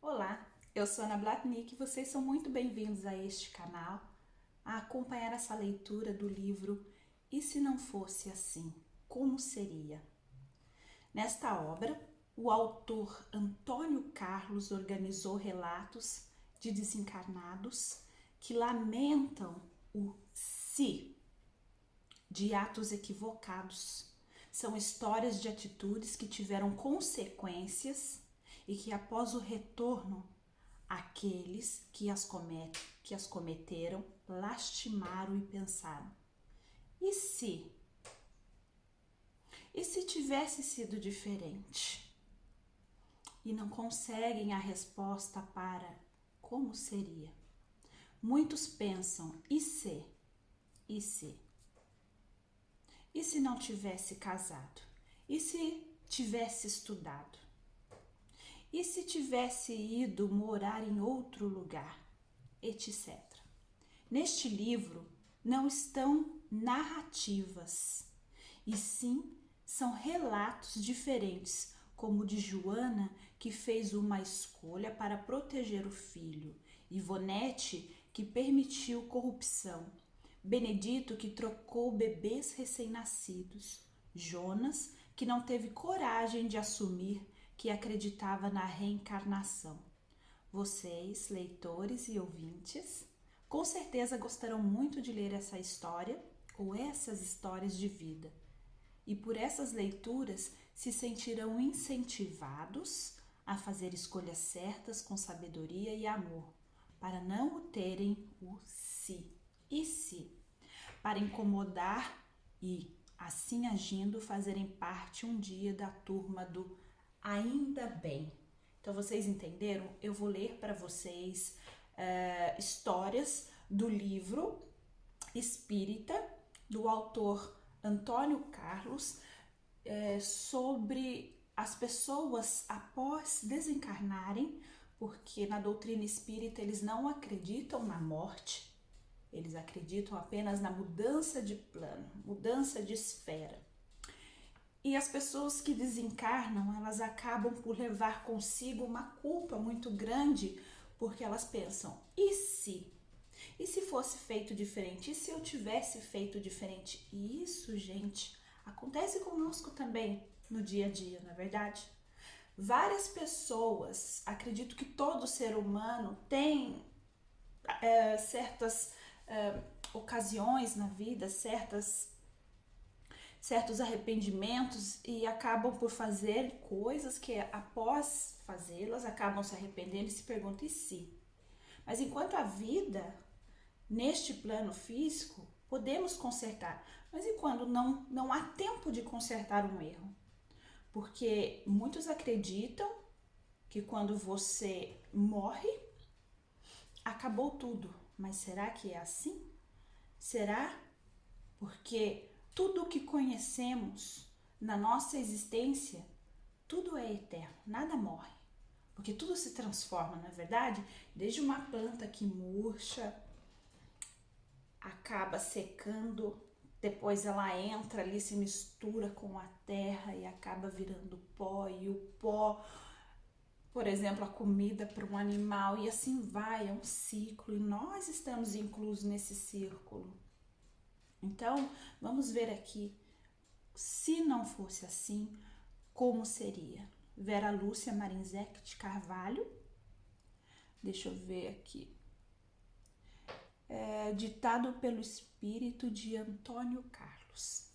Olá, eu sou Ana Blatnik e vocês são muito bem-vindos a este canal a acompanhar essa leitura do livro E se não fosse assim, como seria? Nesta obra, o autor Antônio Carlos organizou relatos de desencarnados que lamentam o si de atos equivocados. São histórias de atitudes que tiveram consequências e que após o retorno, aqueles que as cometeram lastimaram e pensaram: e se? E se tivesse sido diferente? E não conseguem a resposta para como seria. Muitos pensam: e se? E se? E se não tivesse casado? E se tivesse estudado? E se tivesse ido morar em outro lugar? Etc. Neste livro não estão narrativas, e sim são relatos diferentes, como o de Joana, que fez uma escolha para proteger o filho, Ivonete, que permitiu corrupção, Benedito, que trocou bebês recém-nascidos, Jonas, que não teve coragem de assumir que acreditava na reencarnação. Vocês, leitores e ouvintes, com certeza gostarão muito de ler essa história ou essas histórias de vida. E por essas leituras se sentirão incentivados a fazer escolhas certas com sabedoria e amor, para não terem o si e se, para incomodar e, assim agindo, fazerem parte um dia da turma do ainda bem. Então vocês entenderam? Eu vou ler para vocês histórias do livro Espírita, do autor Antônio Carlos, sobre as pessoas após desencarnarem, porque na doutrina espírita eles não acreditam na morte, eles acreditam apenas na mudança de plano, mudança de esfera. E as pessoas que desencarnam, elas acabam por levar consigo uma culpa muito grande, porque elas pensam: e se? E se fosse feito diferente? E se eu tivesse feito diferente? E isso, gente, acontece conosco também no dia a dia, não é verdade? Várias pessoas, acredito que todo ser humano tem certas ocasiões na vida, certos arrependimentos e acabam por fazer coisas que após fazê-las acabam se arrependendo e se perguntam: e se? Mas enquanto a vida, neste plano físico, podemos consertar. Mas e quando não há tempo de consertar um erro? Porque muitos acreditam que quando você morre, acabou tudo. Mas será que é assim? Será? Porque tudo o que conhecemos na nossa existência, tudo é eterno, nada morre. Porque tudo se transforma, não é verdade? Desde uma planta que murcha, acaba secando, depois ela entra ali, se mistura com a terra e acaba virando pó, e o pó, por exemplo, a comida para um animal, e assim vai, é um ciclo, e nós estamos inclusos nesse círculo. Então, vamos ver aqui, se não fosse assim, como seria? Vera Lúcia Marinzec de Carvalho, deixa eu ver aqui, ditado pelo espírito de Antônio Carlos.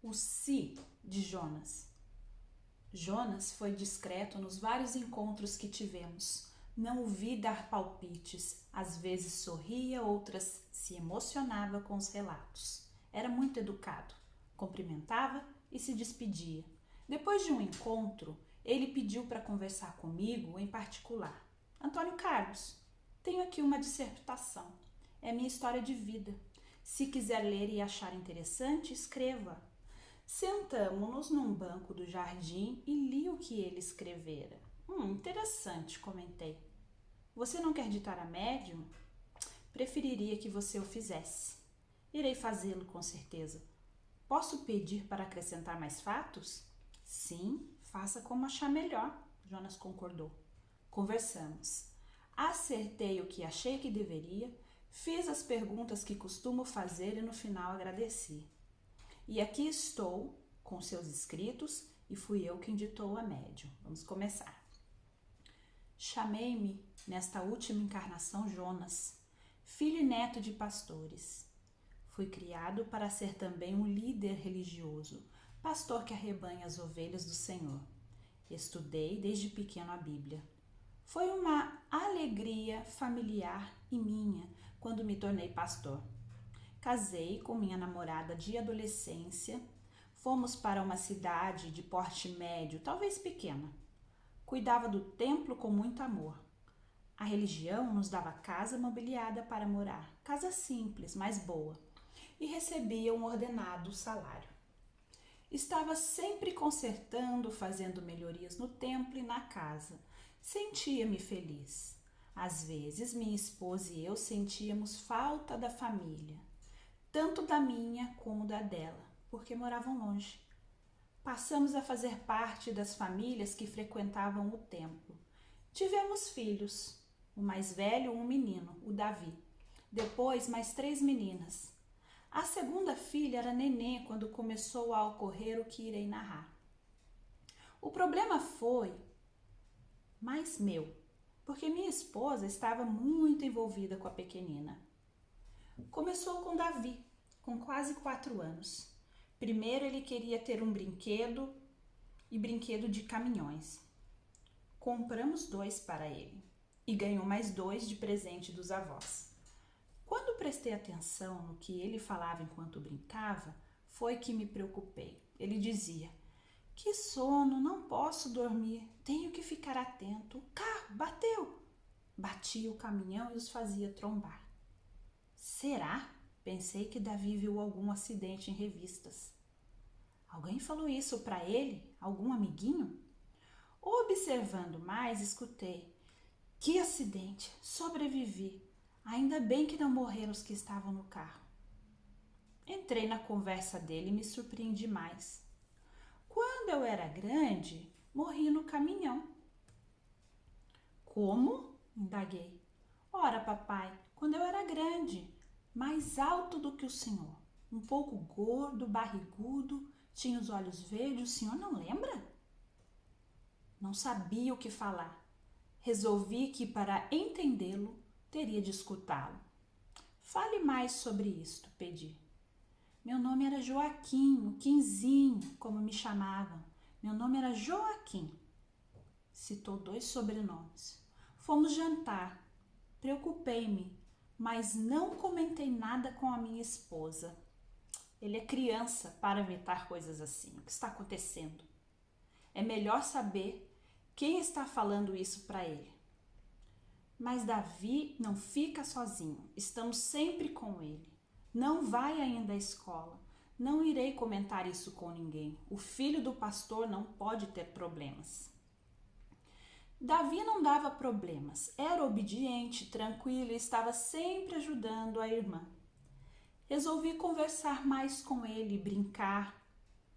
O si de Jonas. Jonas foi discreto nos vários encontros que tivemos. Não o vi dar palpites, às vezes sorria, outras se emocionava com os relatos. Era muito educado, cumprimentava e se despedia. Depois de um encontro, ele pediu para conversar comigo em particular. Antônio Carlos, tenho aqui uma dissertação. É minha história de vida. Se quiser ler e achar interessante, escreva. Sentamo-nos num banco do jardim e li o que ele escrevera. Interessante, comentei. Você não quer ditar a médium? Preferiria que você o fizesse. Irei fazê-lo com certeza. Posso pedir para acrescentar mais fatos? Sim, Faça como achar melhor, Jonas concordou. Conversamos. Acertei o que achei que deveria, fiz as perguntas que costumo fazer e no final agradeci. E aqui estou com seus escritos e fui eu quem ditou a médium. Vamos começar. Chamei-me, nesta última encarnação, Jonas, filho e neto de pastores. Fui criado para ser também um líder religioso, pastor que arrebanha as ovelhas do Senhor. Estudei desde pequeno a Bíblia. Foi uma alegria familiar e minha quando me tornei pastor. Casei com minha namorada de adolescência. Fomos para uma cidade de porte médio, talvez pequena. Cuidava do templo com muito amor. A religião nos dava casa mobiliada para morar, casa simples, mas boa, e recebia um ordenado salário. Estava sempre consertando, fazendo melhorias no templo e na casa. Sentia-me feliz. Às vezes, minha esposa e eu sentíamos falta da família, tanto da minha como da dela, porque moravam longe. Passamos a fazer parte das famílias que frequentavam o templo. Tivemos filhos, o mais velho um menino, o Davi. Depois mais 3 meninas. A segunda filha era nenê quando começou a ocorrer o que irei narrar. O problema foi mais meu, porque minha esposa estava muito envolvida com a pequenina. Começou com Davi, com quase 4 anos. Primeiro ele queria ter um brinquedo e brinquedo de caminhões. Compramos 2 para ele e ganhou mais 2 de presente dos avós. Quando prestei atenção no que ele falava enquanto brincava, foi que me preocupei. Ele dizia: "Que sono, não posso dormir, tenho que ficar atento. O carro bateu." Batia o caminhão e os fazia trombar. Será? Pensei que Davi viu algum acidente em revistas. Alguém falou isso para ele? Algum amiguinho? Observando mais, escutei: "Que acidente! Sobrevivi! Ainda bem que não morreram os que estavam no carro." Entrei na conversa dele e me surpreendi mais. "Quando eu era grande, morri no caminhão." "Como?" indaguei. "Ora, papai, quando eu era grande, mais alto do que o senhor, um pouco gordo, barrigudo, tinha os olhos verdes, o senhor não lembra?" Não sabia o que falar. Resolvi que, para entendê-lo, teria de escutá-lo. "Fale mais sobre isto," pedi. "Meu nome era Joaquim, o Quinzinho, como me chamavam. Meu nome era Joaquim." Citou 2 sobrenomes. Fomos jantar. Preocupei-me, mas não comentei nada com a minha esposa. Ele é criança para inventar coisas assim. O que está acontecendo? É melhor saber quem está falando isso para ele. Mas Davi não fica sozinho. Estamos sempre com ele. Não vai ainda à escola. Não irei comentar isso com ninguém. O filho do pastor não pode ter problemas. Davi não dava problemas. Era obediente, tranquilo e estava sempre ajudando a irmã. Resolvi conversar mais com ele e brincar,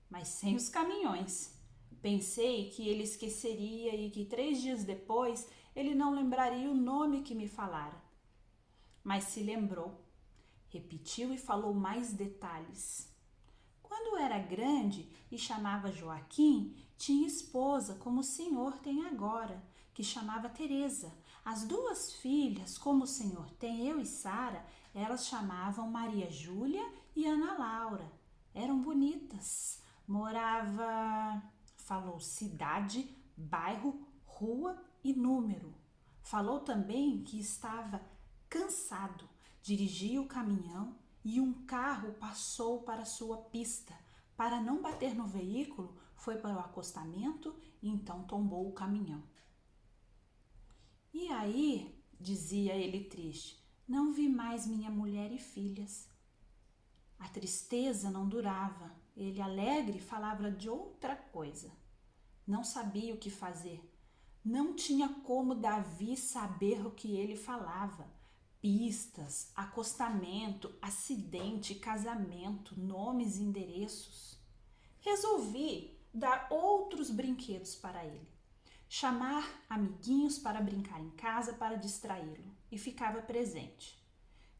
mas sem os caminhões. Pensei que ele esqueceria e que 3 dias depois ele não lembraria o nome que me falara. Mas se lembrou. Repetiu e falou mais detalhes. Quando era grande e chamava Joaquim, tinha esposa como o senhor tem agora, que chamava Teresa. As 2 filhas, como o senhor tem, eu e Sara, elas chamavam Maria Júlia e Ana Laura. Eram bonitas. Morava... Falou cidade, bairro, rua e número. Falou também que estava cansado. Dirigia o caminhão e um carro passou para sua pista. Para não bater no veículo, foi para o acostamento e então tombou o caminhão. "E aí," dizia ele triste, "não vi mais minha mulher e filhas." A tristeza não durava. Ele, alegre, falava de outra coisa. Não sabia o que fazer. Não tinha como Davi saber o que ele falava. Pistas, acostamento, acidente, casamento, nomes e endereços. Resolvi dar outros brinquedos para ele, chamar amiguinhos para brincar em casa para distraí-lo e ficava presente.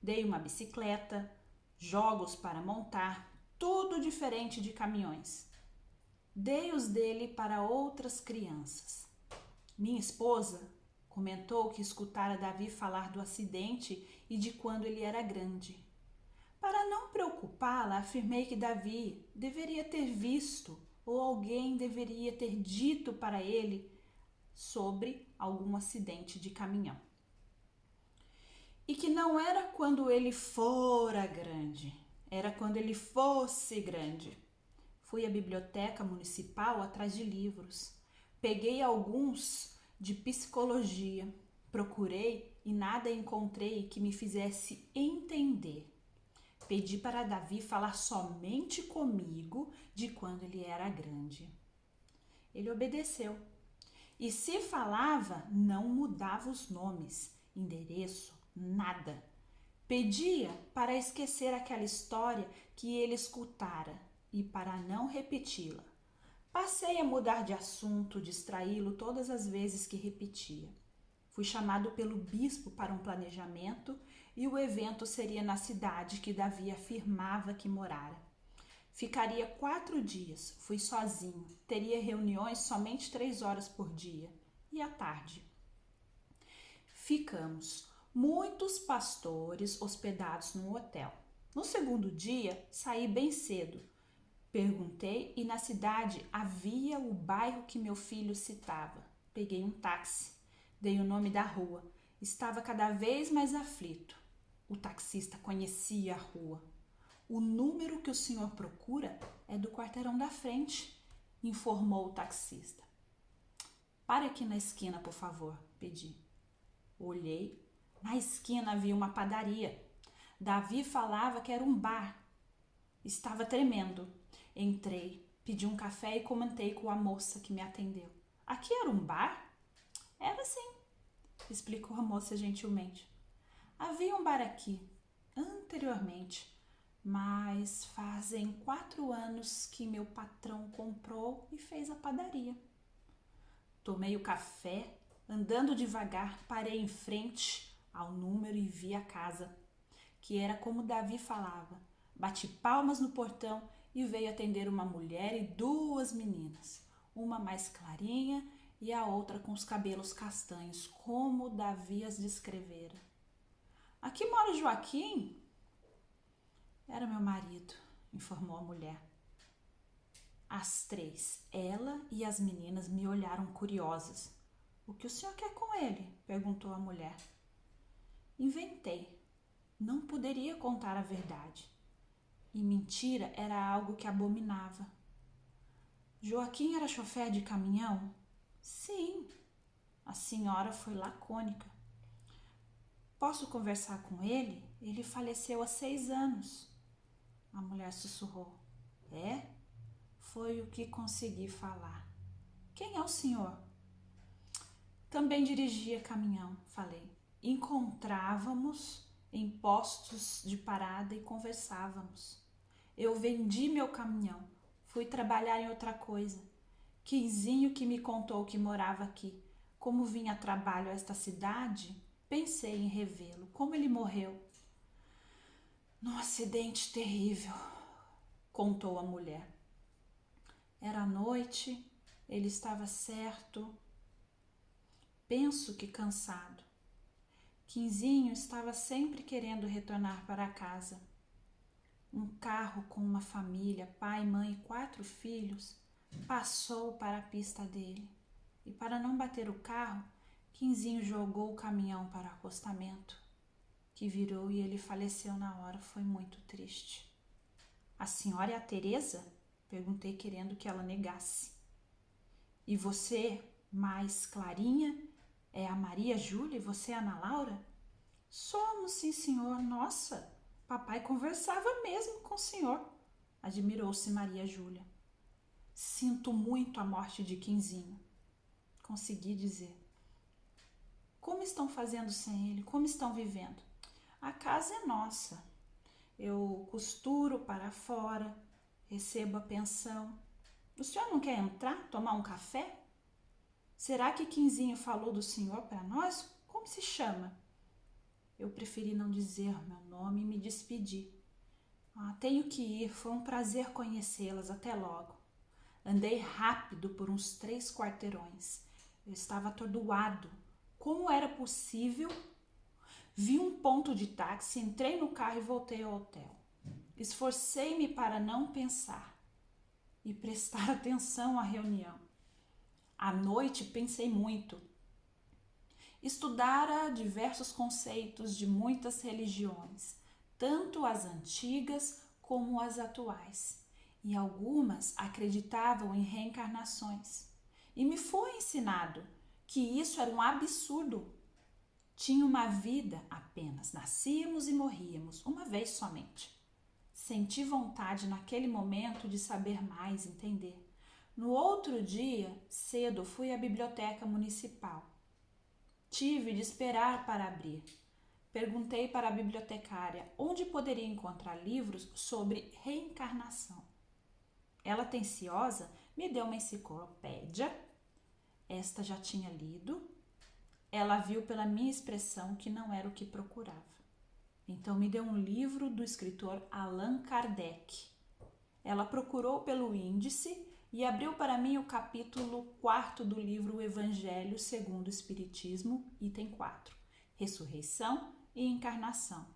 Dei uma bicicleta, jogos para montar, tudo diferente de caminhões. Dei os dele para outras crianças. Minha esposa comentou que escutara Davi falar do acidente e de quando ele era grande. Para não preocupá-la, afirmei que Davi deveria ter visto ou alguém deveria ter dito para ele sobre algum acidente de caminhão. E que não era quando ele fora grande, era quando ele fosse grande. Fui à biblioteca municipal atrás de livros. Peguei alguns de psicologia. Procurei e nada encontrei que me fizesse entender. Pedi para Davi falar somente comigo de quando ele era grande. Ele obedeceu. E se falava, não mudava os nomes, endereço, nada. Pedia para esquecer aquela história que ele escutara e para não repeti-la. Passei a mudar de assunto, distraí-lo todas as vezes que repetia. Fui chamado pelo bispo para um planejamento e o evento seria na cidade que Davi afirmava que morara. Ficaria 4 dias, fui sozinho, teria reuniões somente 3 horas por dia e à tarde. Ficamos muitos pastores hospedados num hotel. No segundo dia, saí bem cedo. Perguntei e na cidade havia o bairro que meu filho citava. Peguei um táxi, dei o nome da rua. Estava cada vez mais aflito. O taxista conhecia a rua. O número que o senhor procura é do quarteirão da frente, informou o taxista. Pare aqui na esquina, por favor, pedi. Olhei. Na esquina havia uma padaria. Davi falava que era um bar. Estava tremendo. Entrei, pedi um café e comentei com a moça que me atendeu. Aqui era um bar? Era sim, explicou a moça gentilmente. Havia um bar aqui, anteriormente, mas fazem 4 anos que meu patrão comprou e fez a padaria. Tomei o café, andando devagar, parei em frente ao número e vi a casa, que era como Davi falava. Bati palmas no portão e veio atender uma mulher e 2 meninas, uma mais clarinha e a outra com os cabelos castanhos, como Davi as descrevera. Aqui mora Joaquim? Era meu marido, informou a mulher. As 3, ela e as meninas, me olharam curiosas. O que o senhor quer com ele? Perguntou a mulher. Inventei. Não poderia contar a verdade. E mentira era algo que abominava. Joaquim era chofer de caminhão? Sim. A senhora foi lacônica. Posso conversar com ele? Ele faleceu há 6 anos. A mulher sussurrou. É? Foi o que consegui falar. Quem é o senhor? Também dirigia caminhão, falei. Encontrávamos em postos de parada e conversávamos. Eu vendi meu caminhão, fui trabalhar em outra coisa. Quinzinho que me contou que morava aqui. Como vinha a trabalho a esta cidade, pensei em revê-lo. Como ele morreu? Num acidente terrível, contou a mulher. Era noite, ele estava certo. Penso que cansado. Quinzinho estava sempre querendo retornar para casa. Um carro com uma família, pai, mãe e 4 filhos, passou para a pista dele. E para não bater o carro, Quinzinho jogou o caminhão para o acostamento, que virou e ele faleceu na hora. Foi muito triste. A senhora é a Teresa? Perguntei, querendo que ela negasse. E você, mais clarinha, é a Maria Júlia e você é a Ana Laura? Somos, sim, senhor. Nossa, papai conversava mesmo com o senhor. Admirou-se Maria Júlia. Sinto muito a morte de Quinzinho. Consegui dizer. Como estão fazendo sem ele? Como estão vivendo? A casa é nossa. Eu costuro para fora, recebo a pensão. O senhor não quer entrar, tomar um café? Será que Quinzinho falou do senhor para nós? Como se chama? Eu preferi não dizer meu nome e me despedi. Tenho que ir, foi um prazer conhecê-las, até logo. Andei rápido por uns 3 quarteirões. Eu estava atordoado. Como era possível? Vi um ponto de táxi, entrei no carro e voltei ao hotel. Esforcei-me para não pensar e prestar atenção à reunião. À noite pensei muito. Estudara diversos conceitos de muitas religiões, tanto as antigas como as atuais, e algumas acreditavam em reencarnações. E me foi ensinado que isso era um absurdo. Tinha uma vida apenas, nascíamos e morríamos, uma vez somente. Senti vontade naquele momento de saber mais, entender. No outro dia, cedo, fui à biblioteca municipal. Tive de esperar para abrir. Perguntei para a bibliotecária onde poderia encontrar livros sobre reencarnação. Ela, atenciosa, me deu uma enciclopédia. Esta já tinha lido. Ela viu pela minha expressão que não era o que procurava. Então me deu um livro do escritor Allan Kardec. Ela procurou pelo índice e abriu para mim o capítulo 4 do livro O Evangelho segundo o Espiritismo, item 4, Ressurreição e Encarnação.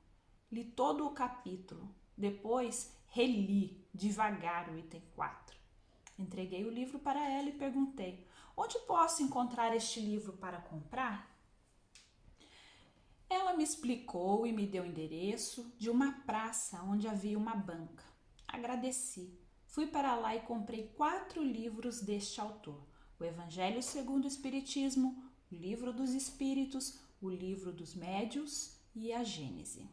Li todo o capítulo, depois reli devagar o item 4. Entreguei o livro para ela e perguntei: onde posso encontrar este livro para comprar? Ela me explicou e me deu o endereço de uma praça onde havia uma banca. Agradeci. Fui para lá e comprei 4 livros deste autor: o Evangelho segundo o Espiritismo, o Livro dos Espíritos, o Livro dos Médiuns e a Gênese.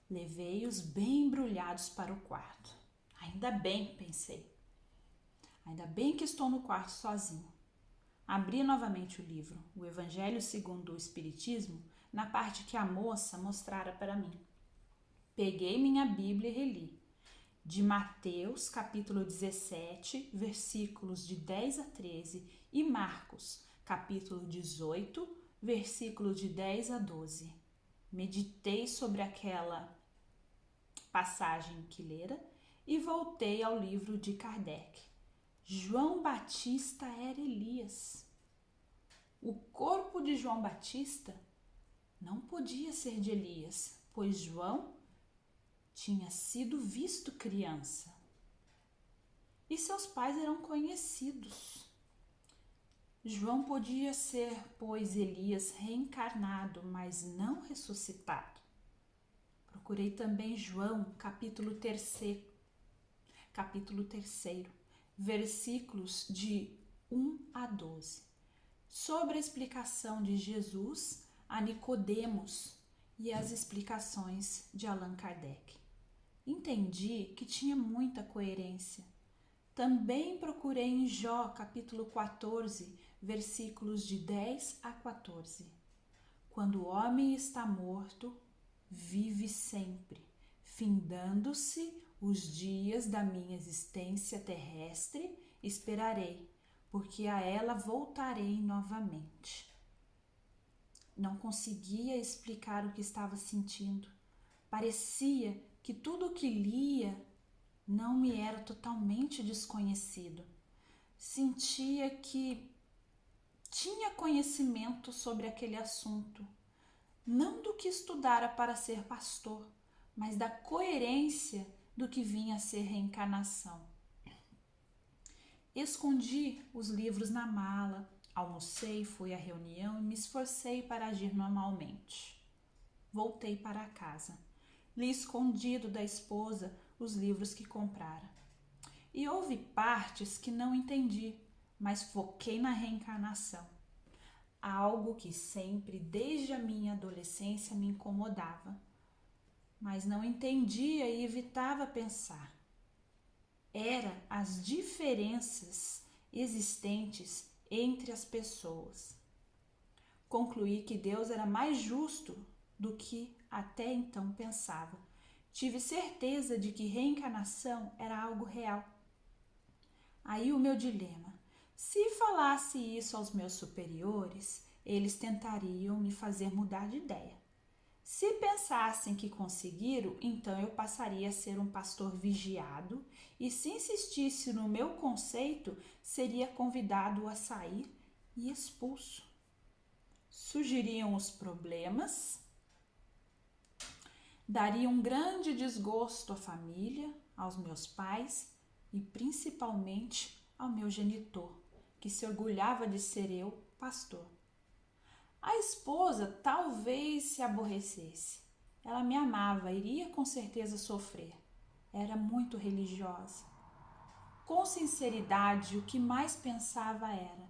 Levei-os bem embrulhados para o quarto. Ainda bem, pensei. Ainda bem que estou no quarto sozinho. Abri novamente o livro, o Evangelho segundo o Espiritismo, na parte que a moça mostrara para mim. Peguei minha Bíblia e reli. De Mateus, capítulo 17, versículos de 10 a 13, e Marcos, capítulo 18, versículos de 10 a 12. Meditei sobre aquela passagem que lera e voltei ao livro de Kardec. João Batista era Elias. O corpo de João Batista não podia ser de Elias, pois João tinha sido visto criança e seus pais eram conhecidos. João podia ser, pois, Elias reencarnado, mas não ressuscitado. Procurei também João, capítulo 3, versículos de 1 a 12, sobre a explicação de Jesus a Nicodemos e as explicações de Allan Kardec. Entendi que tinha muita coerência. Também procurei em Jó, capítulo 14, versículos de 10 a 14. Quando o homem está morto, vive sempre, findando-se os dias da minha existência terrestre, esperarei, porque a ela voltarei novamente. Não conseguia explicar o que estava sentindo. Parecia que tudo o que lia não me era totalmente desconhecido. Sentia que tinha conhecimento sobre aquele assunto, não do que estudara para ser pastor, mas da coerência do que vinha a ser reencarnação. Escondi os livros na mala, almocei, fui à reunião e me esforcei para agir normalmente. Voltei para casa. Li escondido da esposa os livros que comprara. E houve partes que não entendi, mas foquei na reencarnação. Algo que sempre, desde a minha adolescência, me incomodava, mas não entendia e evitava pensar. Era as diferenças existentes entre as pessoas. Concluí que Deus era mais justo do que até então pensava. Tive certeza de que reencarnação era algo real. Aí o meu dilema. Se falasse isso aos meus superiores, eles tentariam me fazer mudar de ideia. Se pensassem que conseguiram, então eu passaria a ser um pastor vigiado e, se insistisse no meu conceito, seria convidado a sair e expulso. Surgiriam os problemas, daria um grande desgosto à família, aos meus pais e principalmente ao meu genitor, que se orgulhava de ser eu, pastor. A esposa talvez se aborrecesse. Ela me amava, iria com certeza sofrer. Era muito religiosa. Com sinceridade, o que mais pensava era: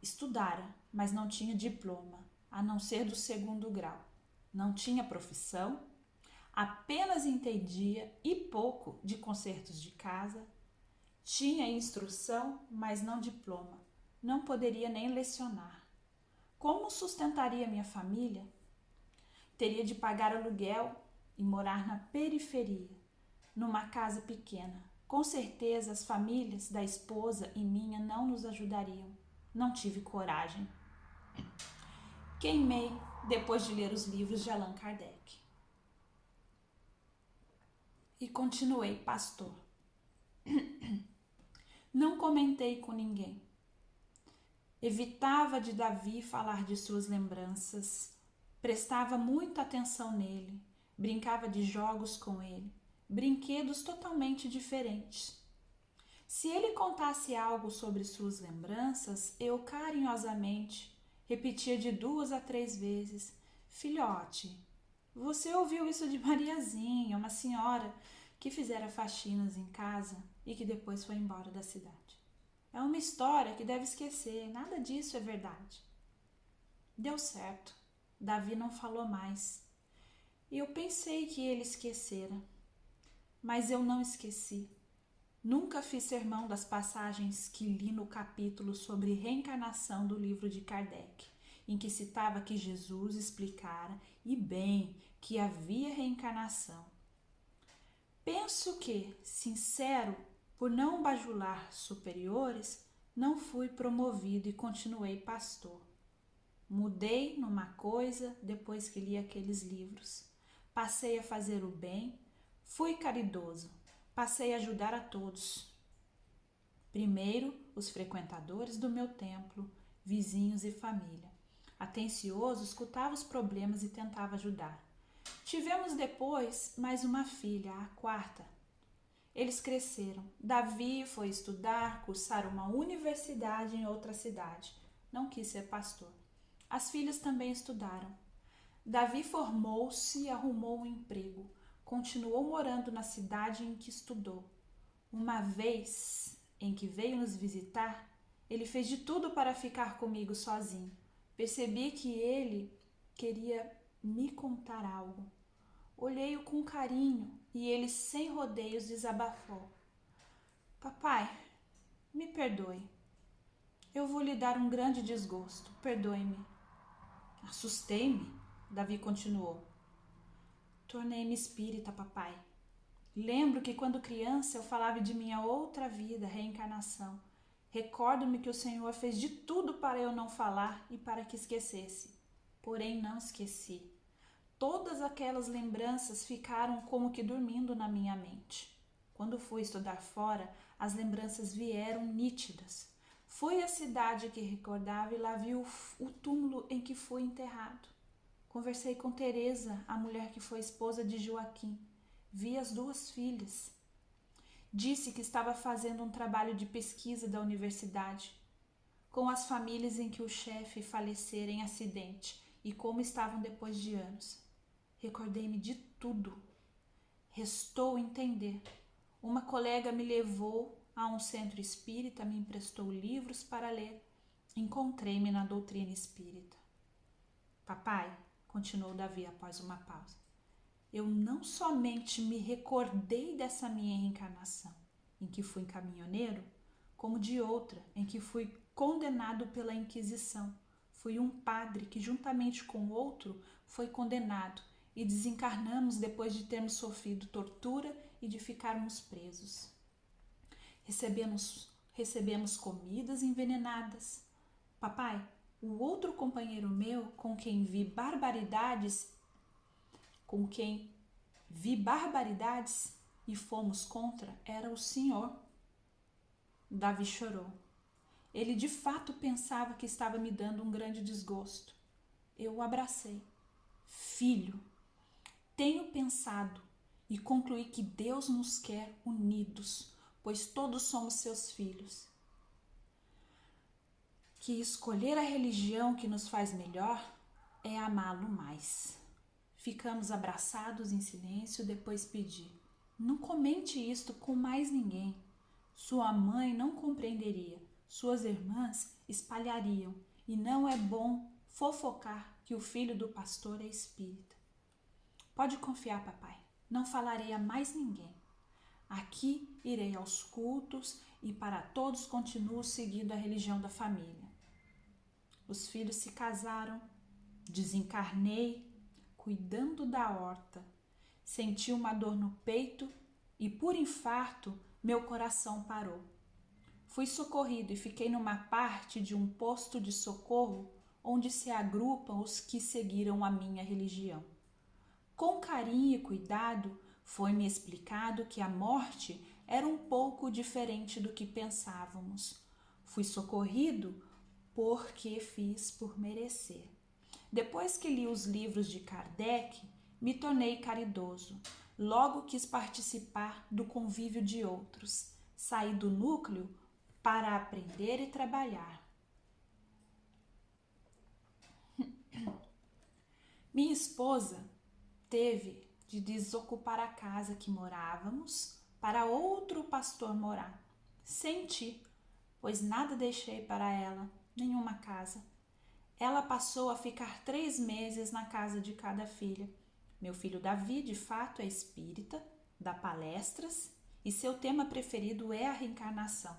estudara, mas não tinha diploma, a não ser do 2º grau. Não tinha profissão, apenas entendia e pouco de consertos de casa. Tinha instrução, mas não diploma. Não poderia nem lecionar. Como sustentaria minha família? Teria de pagar aluguel e morar na periferia, numa casa pequena. Com certeza as famílias da esposa e minha não nos ajudariam. Não tive coragem. Queimei depois de ler os livros de Allan Kardec. E continuei pastor. Não comentei com ninguém. Evitava de Davi falar de suas lembranças, prestava muita atenção nele, brincava de jogos com ele, brinquedos totalmente diferentes. Se ele contasse algo sobre suas lembranças, eu carinhosamente repetia de 2 a 3 vezes: filhote, você ouviu isso de Mariazinha, uma senhora que fizera faxinas em casa e que depois foi embora da cidade. É uma história que deve esquecer, nada disso é verdade. Deu certo, Davi não falou mais. E eu pensei que ele esquecera, mas eu não esqueci. Nunca fiz sermão das passagens que li no capítulo sobre reencarnação do livro de Kardec, em que citava que Jesus explicara, e bem, que havia reencarnação. Penso que, sincero, por não bajular superiores, não fui promovido e continuei pastor. Mudei numa coisa depois que li aqueles livros. Passei a fazer o bem, fui caridoso, passei a ajudar a todos. Primeiro, os frequentadores do meu templo, vizinhos e família. Atencioso, escutava os problemas e tentava ajudar. Tivemos depois mais uma filha, a 4ª. Eles cresceram. Davi foi estudar, cursar uma universidade em outra cidade. Não quis ser pastor. As filhas também estudaram. Davi formou-se e arrumou um emprego. Continuou morando na cidade em que estudou. Uma vez em que veio nos visitar, ele fez de tudo para ficar comigo sozinho. Percebi que ele queria me contar algo. Olhei-o com carinho e ele, sem rodeios, desabafou. Papai, me perdoe. Eu vou lhe dar um grande desgosto. Perdoe-me. Assustei-me, Davi continuou. Tornei-me espírita, papai. Lembro que quando criança eu falava de minha outra vida, reencarnação. Recordo-me que o Senhor fez de tudo para eu não falar e para que esquecesse. Porém, não esqueci. Todas aquelas lembranças ficaram como que dormindo na minha mente. Quando fui estudar fora, as lembranças vieram nítidas. Fui à cidade que recordava e lá vi o túmulo em que fui enterrado. Conversei com Teresa, a mulher que foi esposa de Joaquim. Vi as 2 filhas. Disse que estava fazendo um trabalho de pesquisa da universidade, com as famílias em que o chefe falecera em acidente e como estavam depois de anos. Recordei-me de tudo. Restou entender. Uma colega me levou a um centro espírita, me emprestou livros para ler. Encontrei-me na doutrina espírita. Papai, continuou Davi após uma pausa, eu não somente me recordei dessa minha reencarnação, em que fui caminhoneiro, como de outra, em que fui condenado pela Inquisição. Fui um padre que, juntamente com outro, foi condenado e desencarnamos depois de termos sofrido tortura e de ficarmos presos. recebemos comidas envenenadas. Papai, o outro companheiro meu com quem vi barbaridades e fomos contra era o senhor. Davi chorou. Ele de fato pensava que estava me dando um grande desgosto. Eu o abracei. Filho, tenho pensado e concluí que Deus nos quer unidos, pois todos somos seus filhos. Que escolher a religião que nos faz melhor é amá-lo mais. Ficamos abraçados em silêncio, depois pedi: não comente isto com mais ninguém. Sua mãe não compreenderia, suas irmãs espalhariam, e não é bom fofocar que o filho do pastor é espírita. Pode confiar, papai, não falarei a mais ninguém. Aqui irei aos cultos e para todos continuo seguindo a religião da família. Os filhos se casaram, desencarnei, cuidando da horta. Senti uma dor no peito e, por infarto, meu coração parou. Fui socorrido e fiquei numa parte de um posto de socorro onde se agrupam os que seguiram a minha religião. Com carinho e cuidado, foi-me explicado que a morte era um pouco diferente do que pensávamos. Fui socorrido porque fiz por merecer. Depois que li os livros de Kardec, me tornei caridoso. Logo quis participar do convívio de outros. Saí do núcleo para aprender e trabalhar. Minha esposa teve de desocupar a casa que morávamos para outro pastor morar. Senti, pois nada deixei para ela, nenhuma casa. Ela passou a ficar 3 meses na casa de cada filha. Meu filho Davi, de fato, é espírita, dá palestras e seu tema preferido é a reencarnação.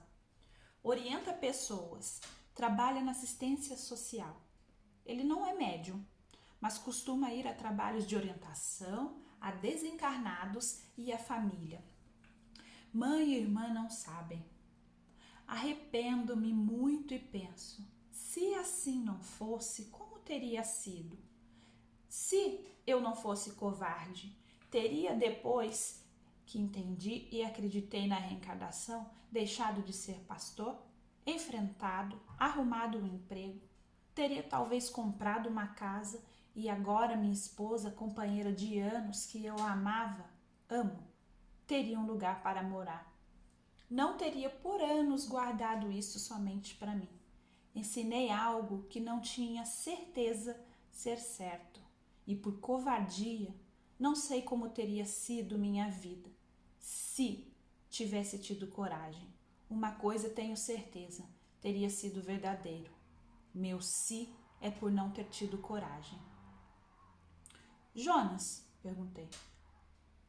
Orienta pessoas, trabalha na assistência social. Ele não é médium, mas costuma ir a trabalhos de orientação a desencarnados e a família. Mãe e irmã não sabem. Arrependo-me muito e penso, se assim não fosse, como teria sido? Se eu não fosse covarde, teria depois que entendi e acreditei na reencarnação, deixado de ser pastor, enfrentado, arrumado um emprego, teria talvez comprado uma casa e agora minha esposa, companheira de anos que eu amo, teria um lugar para morar. Não teria por anos guardado isso somente para mim. Ensinei algo que não tinha certeza ser certo e por covardia não sei como teria sido minha vida se tivesse tido coragem. Uma coisa tenho certeza, teria sido verdadeiro. Meu se é por não ter tido coragem. Jonas, perguntei,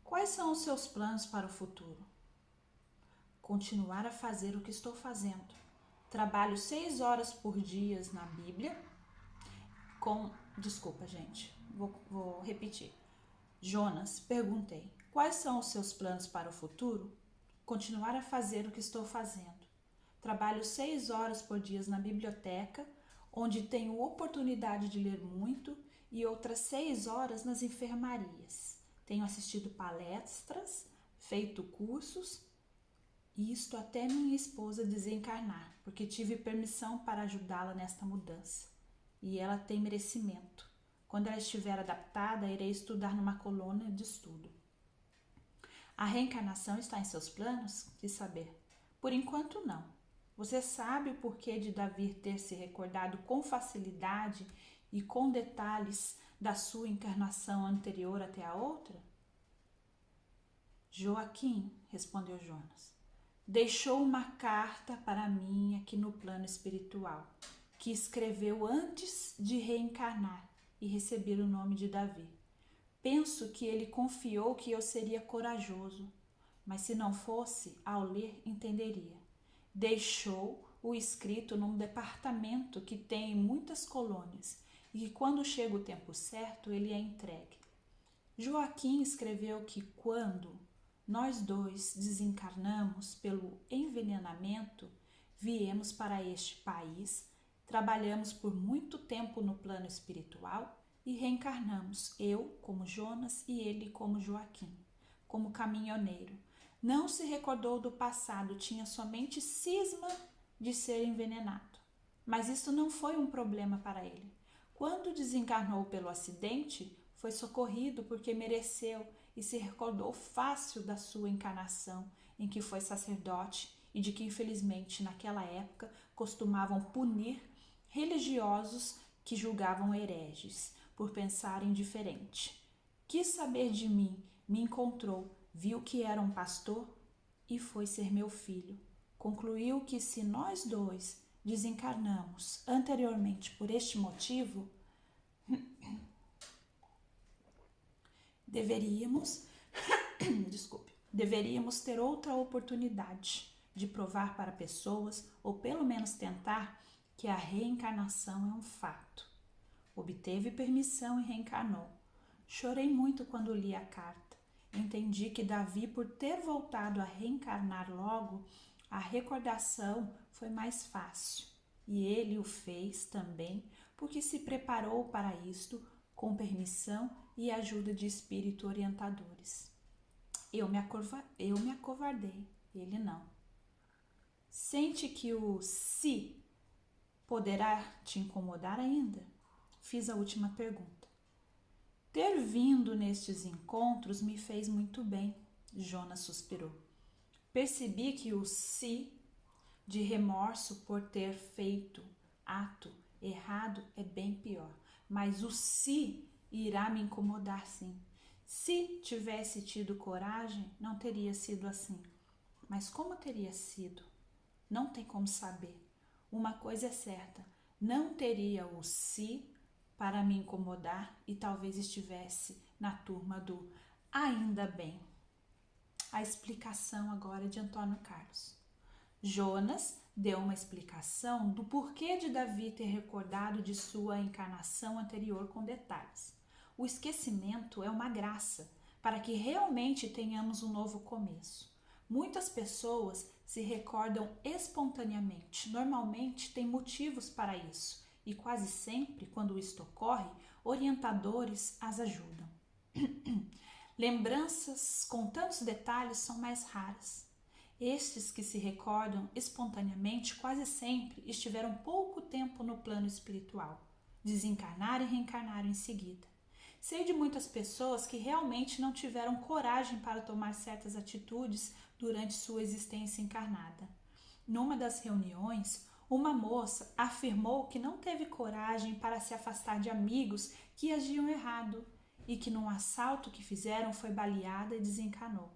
quais são os seus planos para o futuro? Continuar a fazer o que estou fazendo. Trabalho 6 horas por dia na Bíblia. Desculpa, gente. Vou repetir. Jonas, perguntei, quais são os seus planos para o futuro? Continuar a fazer o que estou fazendo. Trabalho 6 horas por dia na biblioteca, onde tenho oportunidade de ler muito, e outras 6 horas nas enfermarias. Tenho assistido palestras, feito cursos, e isto até minha esposa desencarnar, porque tive permissão para ajudá-la nesta mudança. E ela tem merecimento. Quando ela estiver adaptada, irei estudar numa colônia de estudo. A reencarnação está em seus planos? Quis saber. Por enquanto, não. Você sabe o porquê de Davi ter se recordado com facilidade e com detalhes da sua encarnação anterior até a outra? Joaquim, respondeu Jonas, deixou uma carta para mim aqui no plano espiritual, que escreveu antes de reencarnar e receber o nome de Davi. Penso que ele confiou que eu seria corajoso, mas se não fosse, ao ler, entenderia. Deixou o escrito num departamento que tem em muitas colônias e que quando chega o tempo certo, ele é entregue. Joaquim escreveu que quando nós dois desencarnamos pelo envenenamento, viemos para este país, trabalhamos por muito tempo no plano espiritual e reencarnamos, eu como Jonas e ele como Joaquim, como caminhoneiro. Não se recordou do passado, tinha somente cisma de ser envenenado. Mas isso não foi um problema para ele. Quando desencarnou pelo acidente, foi socorrido porque mereceu e se recordou fácil da sua encarnação, em que foi sacerdote e de que, infelizmente, naquela época costumavam punir religiosos que julgavam hereges por pensarem diferente. Quis saber de mim, me encontrou, viu que era um pastor e foi ser meu filho. Concluiu que se nós dois desencarnamos anteriormente por este motivo, deveríamos ter outra oportunidade de provar para pessoas, ou pelo menos tentar, que a reencarnação é um fato. Obteve permissão e reencarnou. Chorei muito quando li a carta. Entendi que Davi, por ter voltado a reencarnar logo, a recordação foi mais fácil. E ele o fez também porque se preparou para isto com permissão e ajuda de espírito orientadores. Eu me acovardei, ele não. Sente que o se poderá te incomodar ainda? Fiz a última pergunta. Ter vindo nestes encontros me fez muito bem, Jonas suspirou. Percebi que o se de remorso por ter feito ato errado é bem pior, mas o se irá me incomodar sim. Se tivesse tido coragem, não teria sido assim. Mas como teria sido? Não tem como saber. Uma coisa é certa, não teria o se para me incomodar e talvez estivesse na turma do ainda bem. A explicação agora é de Antônio Carlos. Jonas deu uma explicação do porquê de Davi ter recordado de sua encarnação anterior com detalhes. O esquecimento é uma graça para que realmente tenhamos um novo começo. Muitas pessoas se recordam espontaneamente, normalmente tem motivos para isso e quase sempre, quando isto ocorre, orientadores as ajudam. Lembranças com tantos detalhes são mais raras. Estes que se recordam espontaneamente quase sempre estiveram pouco tempo no plano espiritual, desencarnaram e reencarnaram em seguida. Sei de muitas pessoas que realmente não tiveram coragem para tomar certas atitudes durante sua existência encarnada. Numa das reuniões, uma moça afirmou que não teve coragem para se afastar de amigos que agiam errado e que num assalto que fizeram foi baleada e desencanou.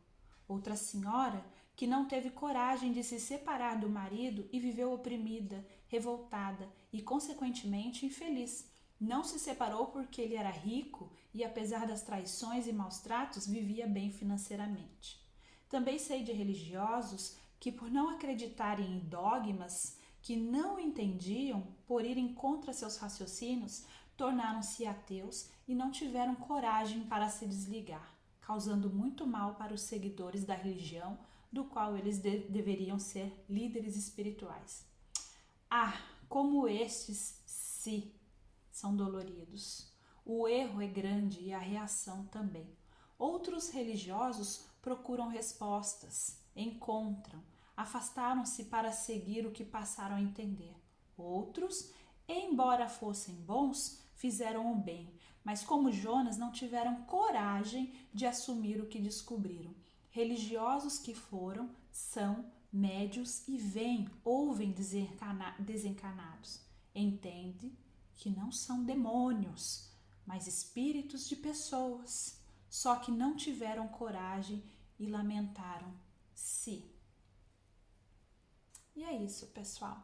Outra senhora que não teve coragem de se separar do marido e viveu oprimida, revoltada e consequentemente infeliz. Não se separou porque ele era rico e, apesar das traições e maus tratos, vivia bem financeiramente. Também sei de religiosos que, por não acreditarem em dogmas que não entendiam, por irem contra seus raciocínios, tornaram-se ateus e não tiveram coragem para se desligar, causando muito mal para os seguidores da religião, do qual eles deveriam ser líderes espirituais. Ah, como estes se são doloridos. O erro é grande e a reação também. Outros religiosos procuram respostas, encontram, afastaram-se para seguir o que passaram a entender. Outros, embora fossem bons, fizeram o bem, mas como Jonas não tiveram coragem de assumir o que descobriram. Religiosos que foram, são médios e veem, ouvem desencarnados. Entende que não são demônios, mas espíritos de pessoas, só que não tiveram coragem e lamentaram-se. E é isso, pessoal.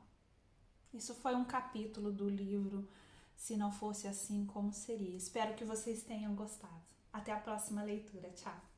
Isso foi um capítulo do livro Se Não Fosse Assim Como Seria. Espero que vocês tenham gostado. Até a próxima leitura. Tchau!